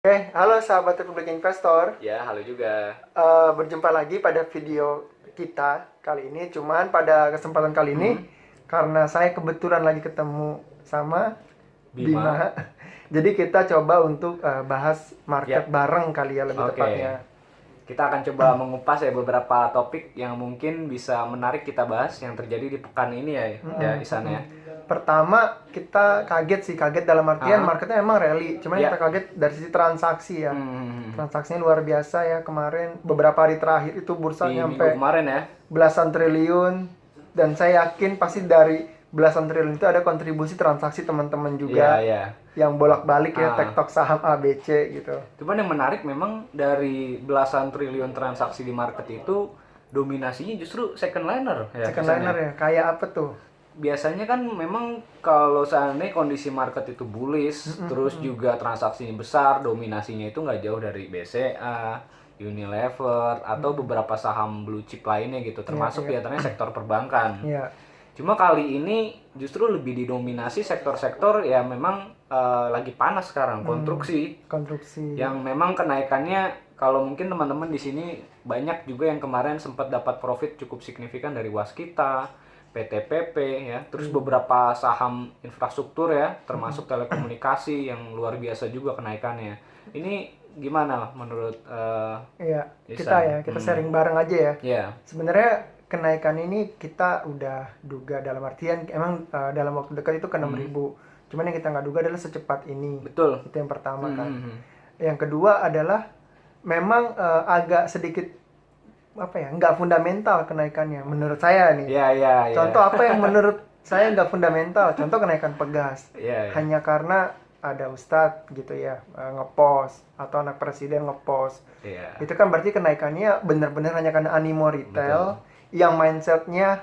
Halo sahabat Republik Investor. Ya, halo juga. Berjumpa lagi pada video kita kali ini. Cuman pada kesempatan kali ini, karena saya kebetulan lagi ketemu sama Bima. Bima, jadi kita coba untuk bahas market Ya, bareng kali ya lebih oke. tepatnya. Kita akan coba mengupas ya beberapa topik yang mungkin bisa menarik kita bahas yang terjadi di pekan ini ya Isan ya. Pertama kita kaget dalam artian marketnya emang rally, cuman Ya. kita kaget dari sisi transaksi ya. Hmm. Transaksinya luar biasa ya kemarin, beberapa hari terakhir itu bursa Di minggu nyampe kemarin ya. belasan triliun, dan saya yakin pasti dari belasan triliun itu ada kontribusi transaksi teman-teman juga Iya. yang bolak-balik ya, Ah. tektok saham ABC gitu. Cuman yang menarik memang dari belasan triliun transaksi di market itu dominasinya justru second liner ya. Second Isan liner ya, kayak apa tuh? Biasanya kan memang kalau seandainya kondisi market itu bullish, terus juga transaksinya besar, dominasinya itu nggak jauh dari BCA, Unilever, atau beberapa saham blue chip lainnya gitu, termasuk Iya. diantaranya sektor perbankan. Iya. Cuma kali ini justru lebih didominasi sektor-sektor yang memang lagi panas sekarang, konstruksi, Konstruksi. yang memang kenaikannya kalau mungkin teman-teman di sini banyak juga yang kemarin sempat dapat profit cukup signifikan dari Waskita, PTPP ya, terus beberapa saham infrastruktur ya, termasuk telekomunikasi yang luar biasa juga kenaikannya. Ini gimana menurut Iya, Isan? kita sharing bareng aja ya. Ya, Sebenarnya kenaikan ini kita udah duga, dalam artian emang dalam waktu dekat itu ke 6.000. Cuman yang kita nggak duga adalah secepat ini. betul. Itu yang pertama kan. Hmm. Yang kedua adalah memang agak sedikit apa ya, nggak fundamental kenaikannya menurut saya nih. Ya. Contoh apa yang menurut saya nggak fundamental? Contoh kenaikan pegas. Ya. Hanya karena ada ustadz gitu ya, ngepost, atau anak presiden ngepost. Ya. Itu kan berarti kenaikannya benar-benar hanya karena animo retail. Yang mindsetnya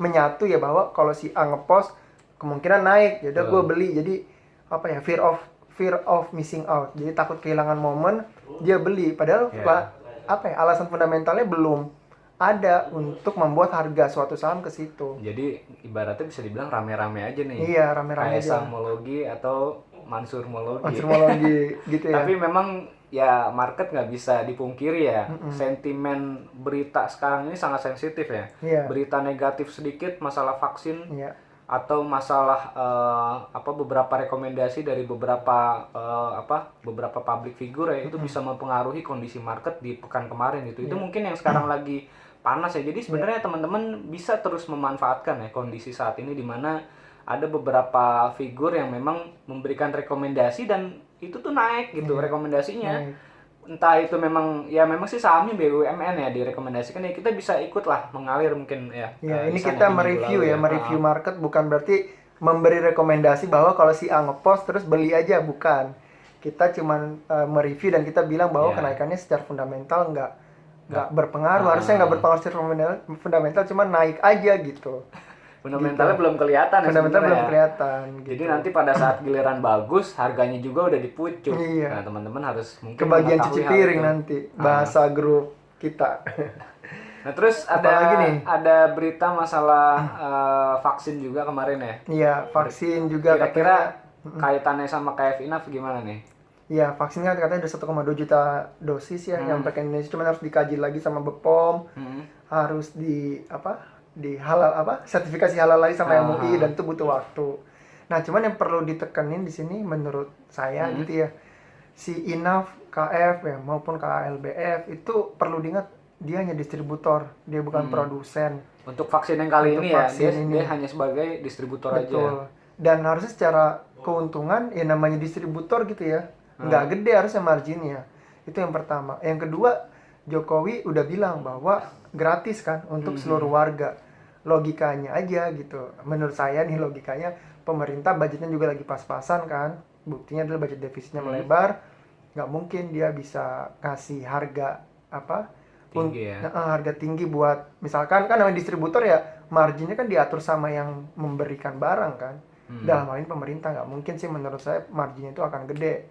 menyatu ya, bahwa kalau si A ngepost kemungkinan naik, jadi gue beli. Jadi apa ya, fear of missing out, jadi takut kehilangan momen, dia beli. Padahal alasan fundamentalnya belum ada untuk membuat harga suatu saham ke situ. Jadi ibaratnya bisa dibilang rame-rame aja nih. Iya, rame-rame kayak aja. Samologi atau Mansurmologi. Konsermologi gitu ya. Tapi memang ya market nggak bisa dipungkiri ya. Sentimen berita sekarang ini sangat sensitif ya. Iya. Berita negatif sedikit masalah vaksin. Iya. Atau masalah beberapa rekomendasi dari beberapa beberapa public figure ya, itu bisa mempengaruhi kondisi market di pekan kemarin gitu. Itu mungkin yang sekarang lagi panas ya. Jadi sebenarnya teman-teman bisa terus memanfaatkan ya kondisi saat ini, di mana ada beberapa figur yang memang memberikan rekomendasi dan itu tuh naik gitu rekomendasinya. Entah itu memang sih sahamnya BUMN ya direkomendasikan, ya kita bisa ikut lah mengalir mungkin ya. Ya, ini kita mereview market, bukan berarti memberi rekomendasi bahwa kalau si A ngepost terus beli aja, bukan. Kita cuman mereview dan kita bilang bahwa kenaikannya secara fundamental nggak berpengaruh. Harusnya nggak berpengaruh secara fundamental, cuman naik aja gitu. Fundamentalnya belum kelihatan ya. Fundamental belum kelihatan gitu. Jadi nanti pada saat giliran bagus, harganya juga udah dipucuk. Iya. Nah, teman-teman harus mungkin kebagian cuci mengetahui hal piring itu. nanti bahasa grup kita. Nah, terus Apalagi nih? ada berita masalah vaksin juga kemarin ya. Iya, vaksin juga Kira-kira kaitannya sama KF Inaf gimana nih? Iya, vaksin kan katanya udah 1,2 juta dosis ya yang ke Indonesia, cuman harus dikaji lagi sama BPOM. Harus di halal sertifikasi halal lagi sama MUI, dan itu butuh waktu. Nah, cuman yang perlu ditekenin di sini menurut saya gitu ya, si Inaf, KF ya maupun KLBF itu perlu diingat, dia hanya distributor, dia bukan produsen. Untuk vaksin yang kali Untuk ini ya, vaksin dia hanya sebagai distributor aja. Betul. Dan harusnya secara keuntungan ya, namanya distributor gitu ya, nggak gede harusnya marginnya. Itu yang pertama. Yang kedua, Jokowi udah bilang bahwa gratis kan untuk seluruh warga. Logikanya aja gitu. Menurut saya nih logikanya, pemerintah budgetnya juga lagi pas-pasan kan. Buktinya adalah budget defisitnya melebar. Nggak mungkin dia bisa kasih harga Tinggi ya. harga tinggi buat, misalkan kan namanya distributor ya, marginnya kan diatur sama yang memberikan barang kan. Dalam hal ini pemerintah, nggak mungkin sih menurut saya marginnya itu akan gede.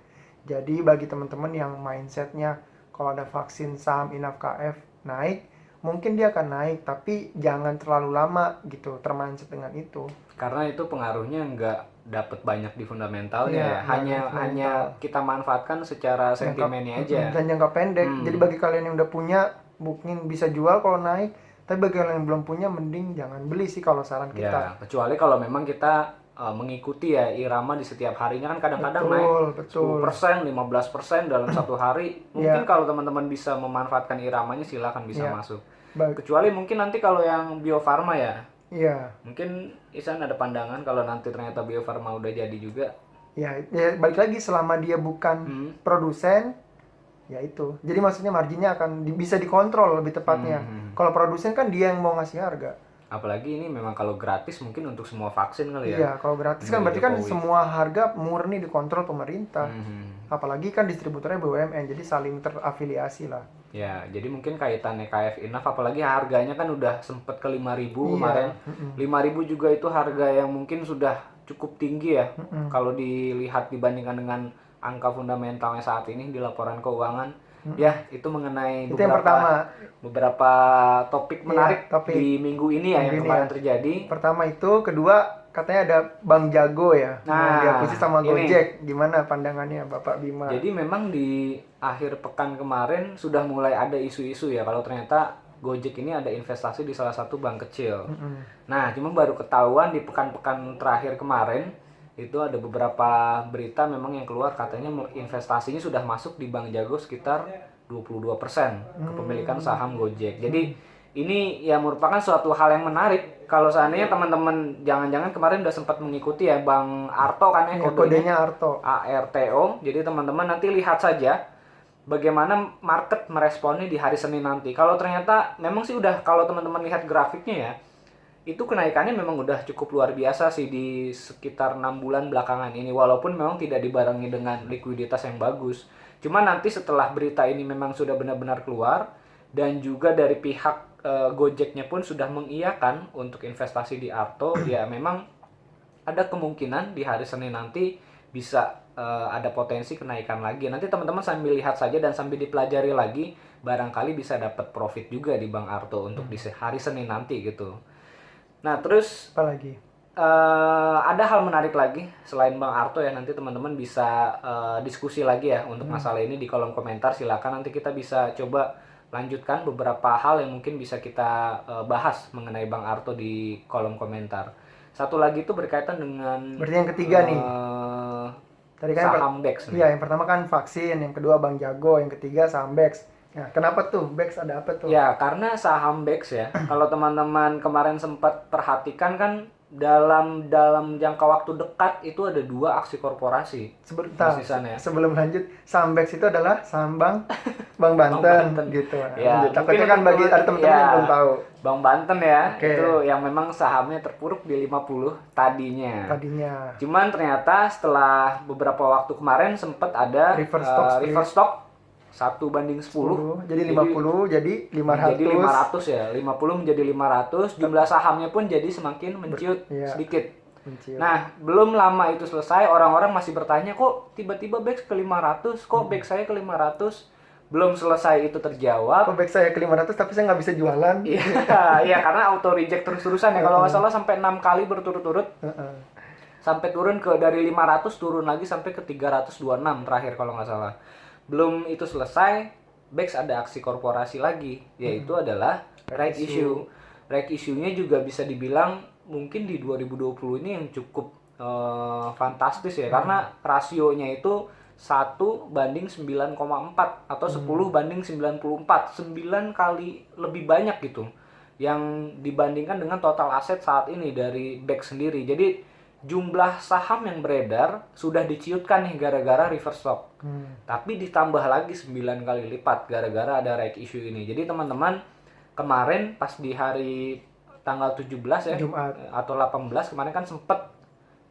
Jadi bagi teman-teman yang mindsetnya kalau ada vaksin saham Inaf KF naik, mungkin dia akan naik, tapi jangan terlalu lama gitu termindset dengan itu. Karena itu pengaruhnya nggak dapat banyak di fundamentalnya Iya, ya. Hanya kita manfaatkan secara sentimennya aja. Dan jangka pendek. Jadi bagi kalian yang udah punya, mungkin bisa jual kalau naik. Tapi bagi kalian yang belum punya, mending jangan beli sih kalau saran kita. Ya, kecuali kalau memang kita mengikuti ya irama di setiap harinya, kan kadang-kadang naik 10%, 15% dalam satu hari. Mungkin kalau teman-teman bisa memanfaatkan iramanya, silakan bisa masuk. Kecuali mungkin nanti kalau yang Bio Farma ya. Iya. Mungkin Isan ada pandangan kalau nanti ternyata Bio Farma udah jadi juga. Ya balik lagi, selama dia bukan produsen, ya itu. Jadi maksudnya marginnya akan bisa dikontrol lebih tepatnya. Kalau produsen kan dia yang mau ngasih harga. Apalagi ini memang kalau gratis mungkin untuk semua vaksin kali ya. Iya, kalau gratis kan berarti kan semua harga murni dikontrol pemerintah. Apalagi kan distributornya BUMN, jadi saling terafiliasi lah. Ya, jadi mungkin kaitannya KF Inaf, apalagi harganya kan udah sempet ke 5.000 kemarin. 5.000 juga itu harga yang mungkin sudah cukup tinggi ya. Kalau dilihat dibandingkan dengan angka fundamentalnya saat ini di laporan keuangan. Ya, itu mengenai beberapa topik menarik di minggu ini ya yang kemarin terjadi. Pertama itu, kedua katanya ada Bank Jago ya. Nah, diakuisisi sama Gojek. Gimana pandangannya Bapak Bima? Jadi memang di akhir pekan kemarin sudah mulai ada isu-isu ya kalau ternyata Gojek ini ada investasi di salah satu bank kecil. Nah, cuma baru ketahuan di pekan-pekan terakhir kemarin itu ada beberapa berita memang yang keluar, katanya investasinya sudah masuk di Bank Jago sekitar 22% kepemilikan saham Gojek. Jadi ini ya merupakan suatu hal yang menarik. Kalau seandainya teman-teman jangan-jangan kemarin udah sempat mengikuti ya Bang Arto kan ya, kodenya Arto. ARTO. Jadi teman-teman nanti lihat saja bagaimana market meresponnya di hari Senin nanti. Kalau ternyata memang sih udah, kalau teman-teman lihat grafiknya ya, itu kenaikannya memang udah cukup luar biasa sih di sekitar 6 bulan belakangan ini, walaupun memang tidak dibarengi dengan likuiditas yang bagus. Cuma nanti setelah berita ini memang sudah benar-benar keluar dan juga dari pihak Gojeknya pun sudah mengiyakan untuk investasi di Arto, ya memang ada kemungkinan di hari Senin nanti bisa ada potensi kenaikan lagi. Nanti teman-teman sambil lihat saja dan sambil dipelajari lagi, barangkali bisa dapat profit juga di Bank Arto untuk di hari Senin nanti gitu. Nah, terus apa lagi? Ada hal menarik lagi selain Bang Arto ya, nanti teman-teman bisa diskusi lagi ya untuk masalah ini di kolom komentar. Silakan, nanti kita bisa coba lanjutkan beberapa hal yang mungkin bisa kita bahas mengenai Bang Arto di kolom komentar. Satu lagi itu berkaitan dengan berarti yang ketiga nih. Tadi kan saham BEX. Iya, yang pertama kan vaksin, yang kedua Bank Jago, yang ketiga saham BEX. Nah, kenapa tuh BEX, ada apa tuh? Ya, karena saham BEX ya, kalau teman-teman kemarin sempat perhatikan kan dalam jangka waktu dekat itu ada 2 aksi korporasi. Sebelum lanjut, saham BEX itu adalah saham Bank Banten gitu. Ya, takutnya kan bagi ada teman-teman yang belum tahu. Bank Banten ya, itu yang memang sahamnya terpuruk di 50 tadinya. Cuman ternyata setelah beberapa waktu kemarin sempat ada reverse stock 1:10. Jadi 50 jadi 500. Jadi 500 ya. 50 menjadi 500, jumlah sahamnya pun jadi semakin menciut sedikit. Nah, belum lama itu selesai, orang-orang masih bertanya, kok tiba-tiba BEX ke 500? Kok BEX saya ke 500? Belum selesai itu terjawab. Kok BEX saya ke 500 tapi saya nggak bisa jualan? Iya, karena auto reject terus-terusan ya. Kalau nggak salah sampai 6 kali berturut-turut. Sampai turun dari 500, turun lagi sampai ke 326 terakhir kalau nggak salah. Belum itu selesai, BEX ada aksi korporasi lagi, yaitu adalah right issue. Right issue-nya juga bisa dibilang mungkin di 2020 ini yang cukup fantastis ya, karena rasionya itu 1:9,4 atau 10:94, 9 kali lebih banyak gitu yang dibandingkan dengan total aset saat ini dari BEX sendiri. Jadi jumlah saham yang beredar sudah diciutkan nih gara-gara reverse stock. Tapi ditambah lagi 9 kali lipat gara-gara ada right issue ini. Jadi teman-teman, kemarin pas di hari tanggal 17 ya, Jumat atau 18 kemarin kan sempat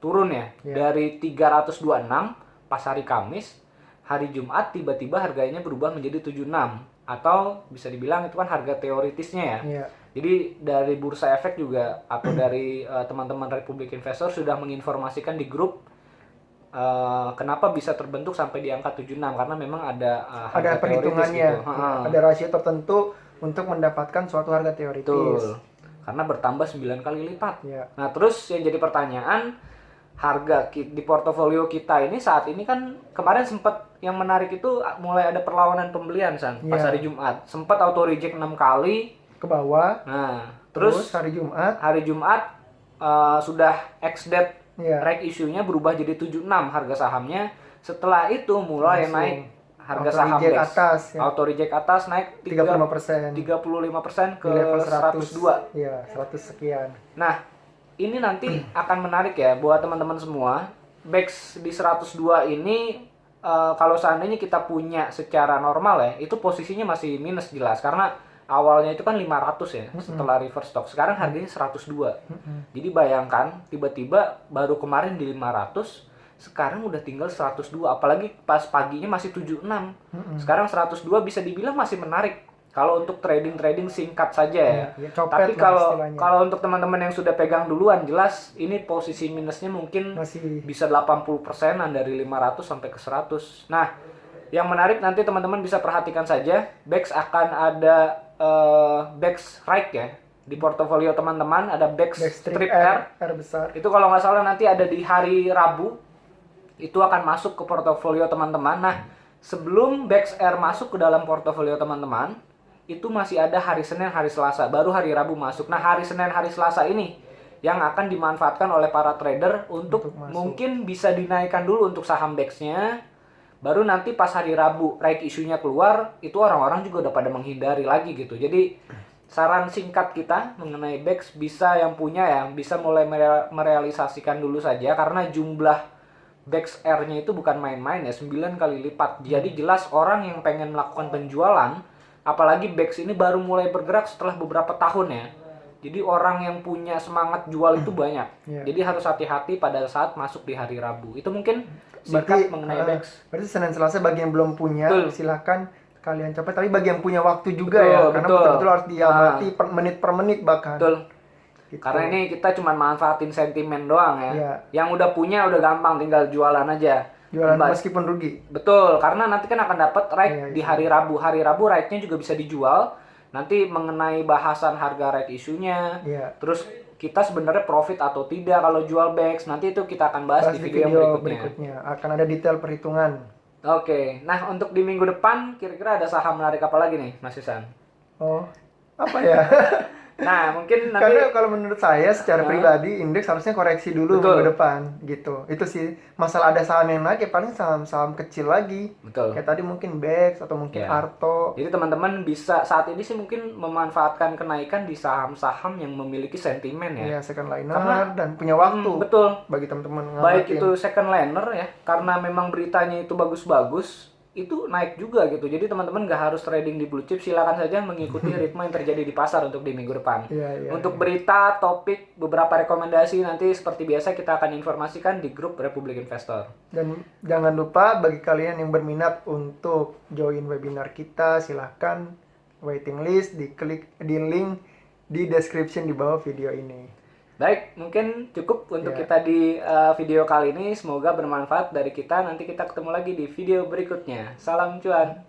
turun ya. Dari 326 pas hari Kamis, hari Jumat tiba-tiba harganya berubah menjadi 76, atau bisa dibilang itu kan harga teoritisnya ya. Jadi dari Bursa Efek juga atau dari teman-teman Republik Investor sudah menginformasikan di grup kenapa bisa terbentuk sampai di angka 76, karena memang ada perhitungannya. Ada rasio tertentu untuk mendapatkan suatu harga teoritis. Betul. Karena bertambah 9 kali lipat. Ya. Nah, terus yang jadi pertanyaan, harga di portofolio kita ini saat ini kan kemarin sempat yang menarik itu mulai ada perlawanan pembelian San pas Iya. hari Jumat. Sempat auto reject 6 kali. Ke bawah. Nah, Terus terus hari Jumat. sudah ex-date Iya. right issue-nya berubah jadi 76 harga sahamnya. Setelah itu mulai Langsung naik harga auto saham reject DEX. atas, ya. Auto reject atas naik 35%. 35% ke Di level 102. Iya, 100 sekian. Nah, ini nanti akan menarik ya buat teman-teman semua. BEX di 102 ini kalau seandainya kita punya secara normal ya, itu posisinya masih minus jelas karena awalnya itu kan 500 ya setelah reverse stock. Sekarang harganya 102. Jadi bayangkan tiba-tiba baru kemarin di 500, sekarang udah tinggal 102, apalagi pas paginya masih 76. Sekarang 102 bisa dibilang masih menarik kalau untuk trading singkat saja ya. Ya, copet Tapi lah kalau istilahnya. kalau untuk teman-teman yang sudah pegang duluan, jelas ini posisi minusnya mungkin Masih. bisa 80%-an dari 500 sampai ke 100. Nah, yang menarik nanti teman-teman bisa perhatikan saja, BEX akan ada BEX right ya. Di portofolio teman-teman ada BEX Backstreet strip R. R besar. Itu kalau nggak salah nanti ada di hari Rabu. Itu akan masuk ke portofolio teman-teman. Nah, sebelum BEX R masuk ke dalam portofolio teman-teman, itu masih ada hari Senin, hari Selasa. Baru hari Rabu masuk. Nah, hari Senin, hari Selasa ini yang akan dimanfaatkan oleh para trader untuk masuk. mungkin bisa dinaikkan dulu untuk saham BEX-nya. Baru nanti pas hari Rabu right issue-nya keluar, itu orang-orang juga udah pada menghindari lagi gitu. Jadi saran singkat kita mengenai BEX, bisa yang punya ya, bisa mulai merealisasikan dulu saja karena jumlah BEX R-nya itu bukan main-main ya, 9 kali lipat. Jadi jelas orang yang pengen melakukan penjualan, apalagi BEX ini baru mulai bergerak setelah beberapa tahun ya. Jadi orang yang punya semangat jual itu banyak. Iya. Jadi harus hati-hati pada saat masuk di hari Rabu. Itu mungkin singkat mengenai BEX. Berarti Senin Selasa bagi yang belum punya, Betul. silakan kalian coba. Tapi bagi yang punya waktu juga Betul, ya, karena betul. betul-betul harus diamati per menit bahkan. Betul. Gitu. Karena ini kita cuma manfaatin sentimen doang ya. Iya. Yang udah punya udah gampang, tinggal jualan aja. Jualan Bebas. meskipun rugi. Betul, karena nanti kan akan dapat right Iya, di hari Rabu. Hari Rabu right-nya juga bisa dijual. Nanti mengenai bahasan harga right issue-nya. Iya. Terus kita sebenarnya profit atau tidak kalau jual BEX. Nanti itu kita akan bahas di video yang berikutnya. Akan ada detail perhitungan. Oke, nah untuk di minggu depan kira-kira ada saham menarik apa lagi nih, Mas Isan? Oh, apa ya? Nah, mungkin nanti Karena kalau menurut saya secara pribadi indeks harusnya koreksi dulu Betul. minggu depan gitu. Itu sih masalah ada saham yang naik ya paling saham-saham kecil lagi. betul. Kayak tadi mungkin BEX atau mungkin Ya. Arto. Jadi teman-teman bisa saat ini sih mungkin memanfaatkan kenaikan di saham-saham yang memiliki sentimen ya. Ya, second liner Karena- dan punya waktu Betul. bagi teman-teman Baik ngamatin. itu second liner ya, karena memang beritanya itu bagus-bagus, itu naik juga gitu. Jadi teman-teman nggak harus trading di blue chip, silakan saja mengikuti ritme yang terjadi di pasar untuk di minggu depan. Iya, iya, Untuk berita, topik, beberapa rekomendasi nanti seperti biasa kita akan informasikan di grup Republik Investor. Dan jangan lupa bagi kalian yang berminat untuk join webinar kita, silahkan waiting list, diklik di link di description di bawah video ini. Baik, mungkin cukup untuk Ya. kita di video kali ini. Semoga bermanfaat dari kita. Nanti kita ketemu lagi di video berikutnya. Salam cuan.